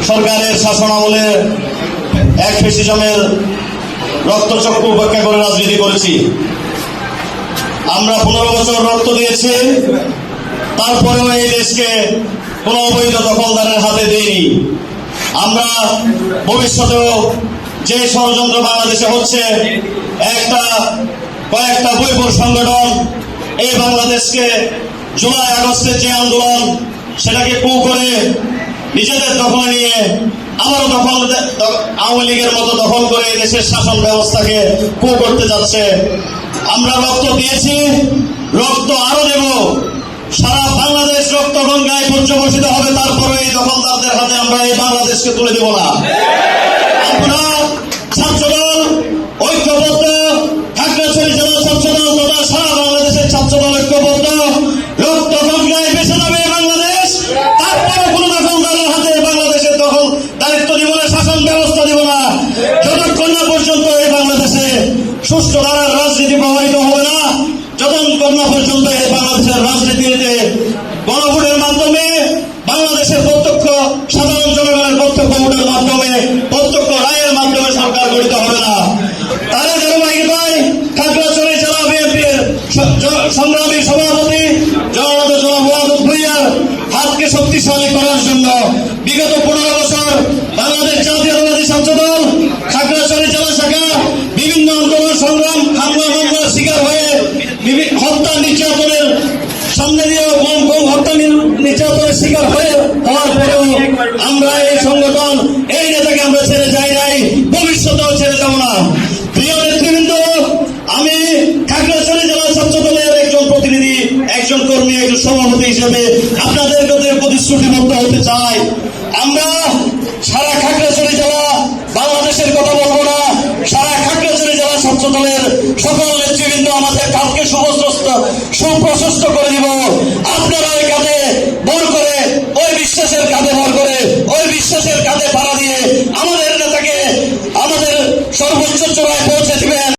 সরকারের শাসনামলে এক ফ্যাসিজমের রক্তচক্ষু উপেক্ষা করে রাজনীতি করেছি। আমরা 15 বছর রক্ত দিয়েছি, তারপরেও এই দেশকে কোন অবৈধ দখলদারের হাতে দেইনি। আমরা ভবিষ্যতেও যে ষড়যন্ত্র বাংলাদেশে হচ্ছে, কয়েকটা বৈপুর সংগঠন এই বাংলাদেশকে জুলাই আগস্টের যে আন্দোলন সেটাকে কু করে নিজেদের দখলে নিয়ে আবারও আওয়ামী লীগের মতো দখল করে দেশের শাসন ব্যবস্থাকে কু করতে যাচ্ছে। আমরা রক্ত দিয়েছি, রক্ত আরো দেব। সারা বাংলাদেশ রক্ত গঙ্গায় পর্যবসিত হবে, তারপরে এই দখলদারদের হাতে আমরা এই বাংলাদেশকে তুলে দেব না। আমরা ছাত্রদল ঐক্যবদ্ধ, খাগড়াছড়ি জেলা ছাত্রদল তথা সারা বাংলাদেশের ছাত্রদল ঐক্যবদ্ধ। রক্ত গঙ্গায় বেঁচে যাবে বাংলাদেশ, তারপরে কোন দখলদারের হাতে বাংলাদেশের দখল দায়িত্ব দিব না, শাসন ব্যবস্থা দিব না, যতক্ষণ না পর্যন্ত এই বাংলাদেশে সুষ্ঠু ধারার রাজনীতি প্রবাহিত হবে না, যতক্ষণ না পর্যন্ত এই বাংলাদেশের রাজনীতিতে গণভোটের মাধ্যমে বাংলাদেশের প্রত্যক্ষ সাধারণ জনগণের প্রত্যক্ষ ভোটের মাধ্যমে প্রত্যক্ষ রায়ের মাধ্যমে সরকার গঠিত হবে না। তারা ধারাবাহিকতায় খাগড়াছড়ি জেলা বিএনপির সংগ্রামী সভাপতি জনাব ওয়াদুদ ভূঁইয়ার হাতকে শক্তিশালী করার জন্য বিগত 15 বছর বাংলাদেশ জাতীয়তাবাদী ছাত্রদল খাগড়াছড়ি জেলা শাখা বিভিন্ন আন্দোলন সংগ্রাম হামলার শিকার হয়ে হত্যা নির্যাতনের সামনে দিয়ে হত্যা নির্যাতনের শিকার হওয়ার পরেও আমরা এই সংগঠন এই নেতাকে আমরা ছেড়ে যাই নাই, ভবিষ্যতেও ছেড়ে যাব না। প্রিয় নেতৃবৃন্দ, আমি খাগড়াছড়ি জেলা ছাত্রদলের একজন প্রতিনিধি, একজন কর্মী, একজন সভাপতি হিসেবে আপনাদের কাছে প্রতিশ্রুতিবদ্ধ হতে চাই। আমরা সারা খাগড়াছড়ি জেলা বাংলাদেশের কথা বলবো না, সারা খাগড়াছড়ি জেলা ছাত্রদলের সকল নেতৃবৃন্দ আমাদের কালকে সুপ্রশস্ত করে